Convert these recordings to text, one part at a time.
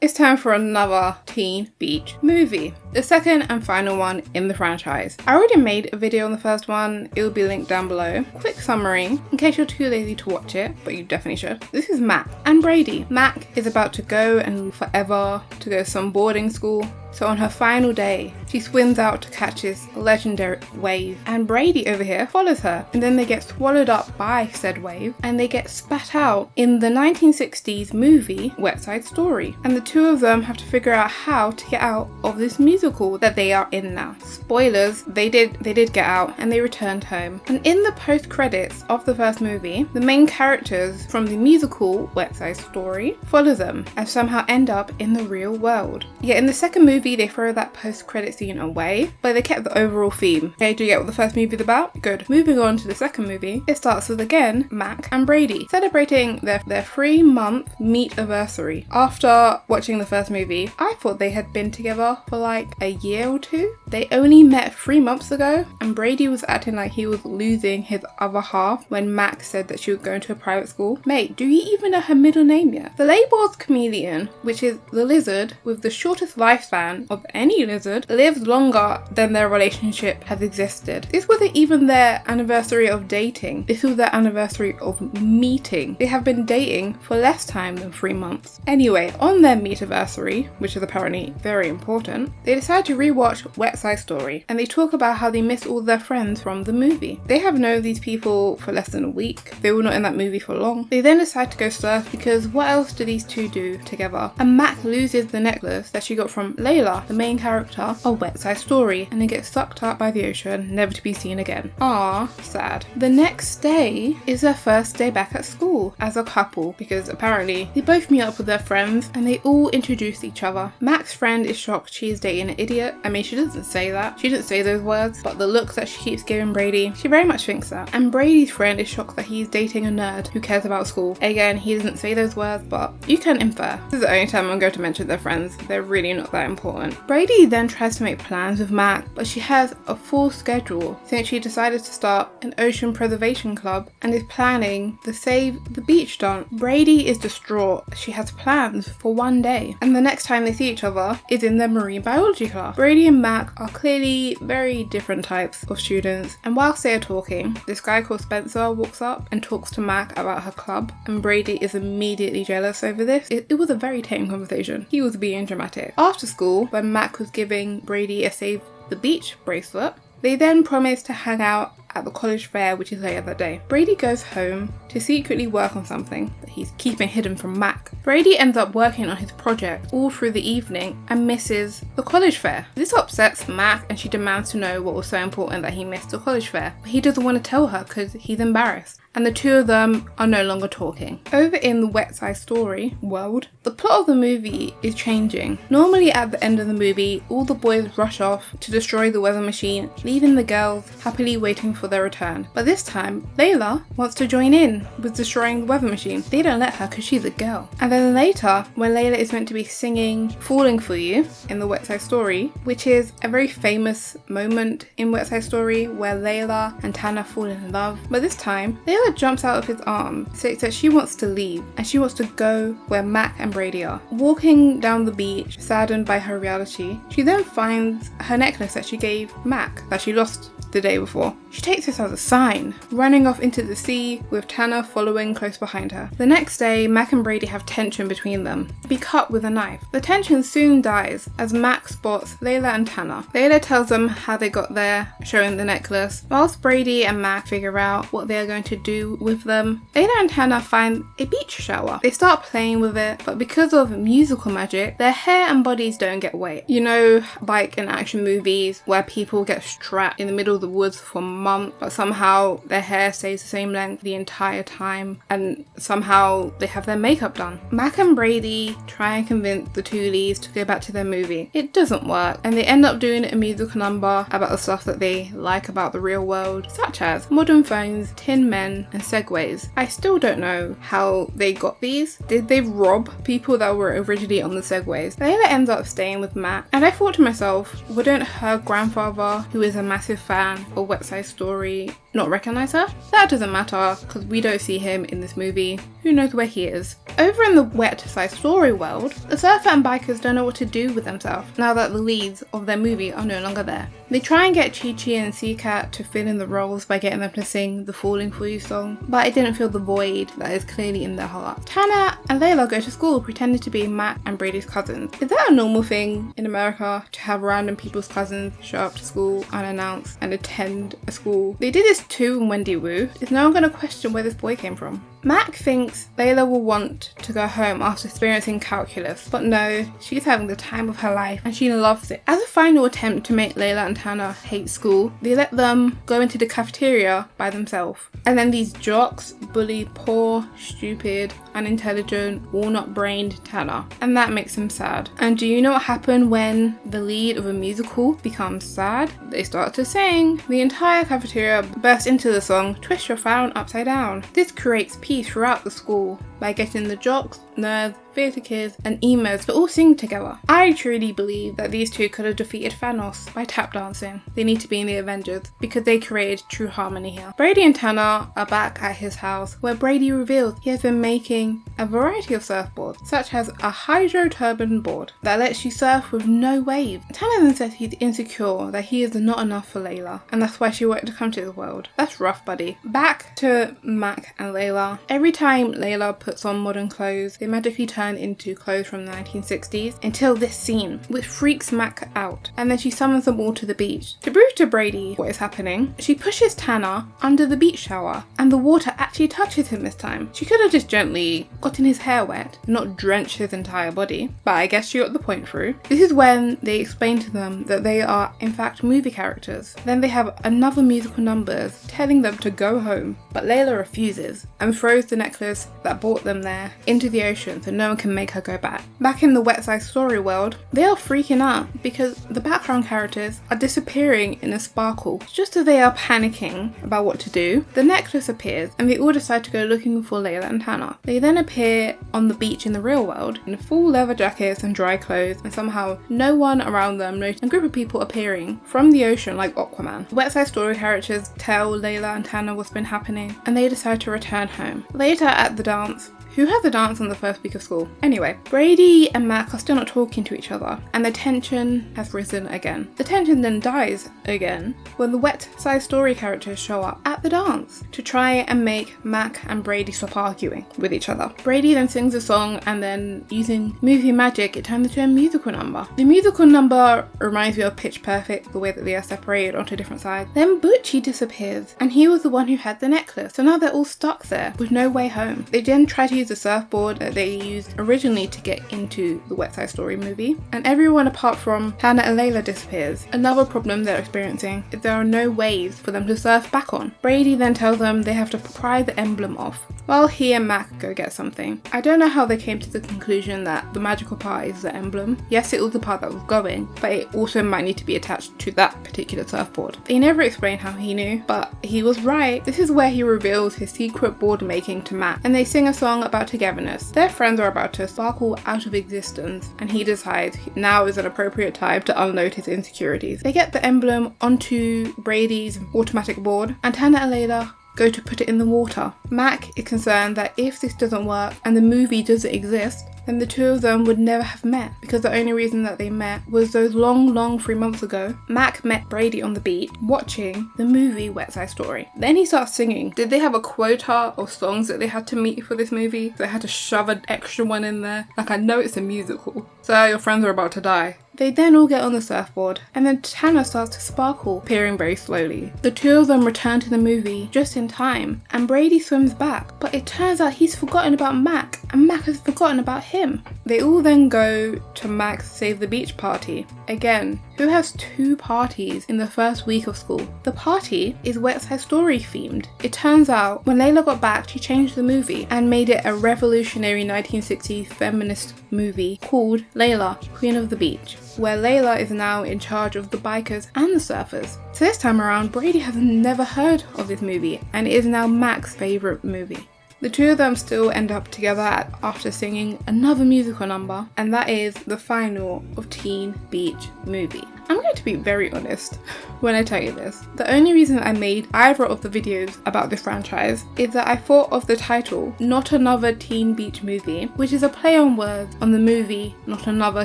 It's time for another teen beach movie, the second and final one in the franchise. I already made a video on the first one, it will be linked down below. Quick summary, in case you're too lazy to watch it, but you definitely should. This is Mack and Brady. Mack is about to go and forever to go to some boarding school. So on her final day, she swims out to catch this legendary wave, and Brady over here follows her, and then they get swallowed up by said wave and they get spat out in the 1960s movie West Side Story, and the two of them have to figure out how to get out of this musical that they are in now. Spoilers, they did get out and they returned home. And in the post credits of the first movie, the main characters from the musical West Side Story follow them and somehow end up in the real world. Yet in the second movie they throw that post-credit scene away, but they kept the overall theme. Okay, do you get what the first movie is about? Good. Moving on to the second movie, it starts with again Mack and Brady celebrating their 3-month meet anniversary. After watching the first movie, I thought they had been together for like a year or two. They only met 3 months ago, and Brady was acting like he was losing his other half when Mack said that she was going to a private school. Mate, do you even know her middle name yet? The label's chameleon, which is the lizard with the shortest lifespan of any lizard, lives longer than their relationship has existed. This wasn't even their anniversary of dating. This was their anniversary of meeting. They have been dating for less time than 3 months. Anyway, on their meet anniversary, which is apparently very important, they decide to rewatch West Side Story, and they talk about how they miss all their friends from the movie. They have known these people for less than a week. They were not in that movie for long. They then decide to go surf because what else do these two do together? And Mack loses the necklace that she got from Layla, the main character of West Side Story, and they get sucked up by the ocean, never to be seen again. Ah, sad. The next day is their first day back at school as a couple, because apparently they both meet up with their friends and they all introduce each other. Mack's friend is shocked she is dating an idiot. I mean, she doesn't say that. She didn't say those words, but the looks that she keeps giving Brady, she very much thinks that. And Brady's friend is shocked that he's dating a nerd who cares about school. Again, he doesn't say those words, but you can infer. This is the only time I'm going to mention their friends. They're really not that important. Brady then tries to make plans with Mack, but she has a full schedule since she decided to start an ocean preservation club and is planning the Save the Beach stunt. Brady is distraught. She has plans for one day, and the next time they see each other is in their marine biology class. Brady and Mack are clearly very different types of students, and whilst they are talking, this guy called Spencer walks up and talks to Mack about her club, and Brady is immediately jealous over this. It was a very tame conversation. He was being dramatic. After school, when Mack was giving Brady a Save the Beach bracelet, they then promised to hang out at the college fair, which is later that day. Brady goes home to secretly work on something that he's keeping hidden from Mack. Brady ends up working on his project all through the evening and misses the college fair. This upsets Mack, and she demands to know what was so important that he missed the college fair. But he doesn't want to tell her because he's embarrassed, and the two of them are no longer talking. Over in the West Side Story world, the plot of the movie is changing. Normally at the end of the movie, all the boys rush off to destroy the weather machine, leaving the girls happily waiting for their return. But this time, Layla wants to join in with destroying the weather machine. They don't let her because she's a girl. And then later, when Layla is meant to be singing Falling For You in the West Side Story, which is a very famous moment in West Side Story where Layla and Tanner fall in love. But this time, Layla jumps out of his arms, states that she wants to leave and she wants to go where Mack and Brady are. Walking down the beach, saddened by her reality, she then finds her necklace that she gave Mack, that she lost the day before. She takes this as a sign, running off into the sea with Tanner following close behind her. The next day, Mack and Brady have tension between them, be cut with a knife. The tension soon dies as Mack spots Layla and Tanner. Layla tells them how they got there, showing the necklace, whilst Brady and Mack figure out what they are going to do with them. Layla and Tanner find a beach shower. They start playing with it, but because of musical magic, their hair and bodies don't get wet. You know, like in action movies where people get strapped in the middle of the woods for months, but somehow their hair stays the same length the entire time, and somehow they have their makeup done. Mack and Brady try and convince the two leads to go back to their movie. It doesn't work, and they end up doing a musical number about the stuff that they like about the real world, such as modern phones, tin men, and segways. I still don't know how they got these. Did they rob people that were originally on the segways? Layla ends up staying with Matt, and I thought to myself, wouldn't her grandfather, who is a massive fan of West Side Story, not recognize her? That doesn't matter because we don't see him in this movie. Who knows where he is? Over in the Wet Side Story world, the surfer and bikers don't know what to do with themselves now that the leads of their movie are no longer there. They try and get Chi Chi and Seacat to fill in the roles by getting them to sing the Falling For You song, but it didn't fill the void that is clearly in their heart. Tanner and Layla go to school pretending to be Matt and Brady's cousins. Is that a normal thing in America, to have random people's cousins show up to school unannounced and attend a school? They did this too in Wendy Wu. Is no one going to question where this boy came from? Mac thinks Layla will want to go home after experiencing calculus, but no, she's having the time of her life and she loves it. As a final attempt to make Layla and Tanner hate school, they let them go into the cafeteria by themselves. And then these jocks bully poor, stupid, unintelligent, walnut-brained Tanner, and that makes him sad. And do you know what happened when the lead of a musical becomes sad? They start to sing. The entire cafeteria bursts into the song Twist Your Frown Upside Down. This creates peace throughout the school by getting the jocks, nerds, theatre kids and emos to all sing together. I truly believe that these two could have defeated Thanos by tap dancing. They need to be in the Avengers because they created true harmony here. Brady and Tanner are back at his house where Brady reveals he has been making a variety of surfboards, such as a hydro turbine board that lets you surf with no wave. Tanner then says he's insecure that he is not enough for Layla and that's why she wanted to come to the world. That's rough, buddy. Back to Mac and Layla. Every time Layla puts on modern clothes, they magically turn into clothes from the 1960s until this scene, which freaks Mac out, and then she summons them all to the beach. To prove to Brady what is happening, she pushes Tanner under the beach shower and the water actually touches him this time. She could have just gently gotten his hair wet, not drenched his entire body, but I guess she got the point through. This is when they explain to them that they are in fact movie characters. Then they have another musical numbers telling them to go home, but Layla refuses and throws the necklace that brought them there into the ocean so no one can make her go back. Back in the Wet Side Story world, they are freaking out because the background characters are disappearing in a sparkle. Just as they are panicking about what to do, the necklace appears and they all decide to go looking for Layla and Tanner. They then appear on the beach in the real world in full leather jackets and dry clothes, and somehow no one around them noticed a group of people appearing from the ocean like Aquaman. The Wet Side Story characters tell Layla and Tanner what's been happening and they decide to return home. Later at the dance, who had the dance on the first week of school? Anyway, Brady and Mac are still not talking to each other and the tension has risen again. The tension then dies again when the Wet Side Story characters show up at the dance to try and make Mac and Brady stop arguing with each other. Brady then sings a song and then using movie magic it turns into a musical number. The musical number reminds me of Pitch Perfect, the way that they are separated onto different sides. Then Butchie disappears and he was the one who had the necklace, so now they're all stuck there with no way home. They then try to use the surfboard that they used originally to get into the Wet Side Story movie, and everyone apart from Tanner and Layla disappears. Another problem they're experiencing is there are no waves for them to surf back on. Brady then tells them they have to pry the emblem off while he and Mac go get something. I don't know how they came to the conclusion that the magical part is the emblem. Yes, it was the part that was going, but it also might need to be attached to that particular surfboard. They never explain how he knew, but he was right. This is where he reveals his secret board making to Mac, and they sing a song about togetherness. Their friends are about to sparkle out of existence, and he decides now is an appropriate time to unload his insecurities. They get the emblem onto Brady's automatic board, and Tanner and Layla go to put it in the water. Mac is concerned that if this doesn't work and the movie doesn't exist, then the two of them would never have met, because the only reason that they met was those long 3 months ago. Mac met Brady on the beach watching the movie Wet Side Story. Then he starts singing. Did they have a quota of songs that they had to meet for this movie? They had to shove an extra one in there? Like, I know it's a musical, so your friends are about to die. They then all get on the surfboard, and then Tanner starts to sparkle, appearing very slowly. The two of them return to the movie just in time, and Brady swims back, but it turns out he's forgotten about Mac, and Mac has forgotten about him. They all then go to Mac's Save the Beach party. Again, who has two parties in the first week of school? The party is Wet Side Story themed. It turns out when Layla got back, she changed the movie and made it a revolutionary 1960s feminist movie called Layla, Queen of the Beach, where Layla is now in charge of the bikers and the surfers. So this time around, Brady has never heard of this movie, and it is now Mac's favourite movie. The two of them still end up together after singing another musical number, and that is the final of Teen Beach Movie. I'm going to be very honest when I tell you this. The only reason I made either of the videos about this franchise is that I thought of the title, Not Another Teen Beach Movie, which is a play on words on the movie Not Another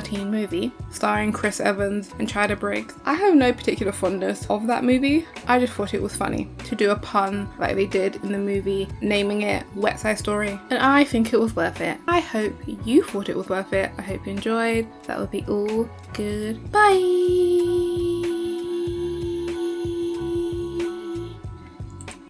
Teen Movie, starring Chris Evans and Chida Briggs. I have no particular fondness of that movie. I just thought it was funny to do a pun like they did in the movie, naming it Wet Side Story, and I think it was worth it. I hope you thought it was worth it. I hope you enjoyed. That would be all. Goodbye.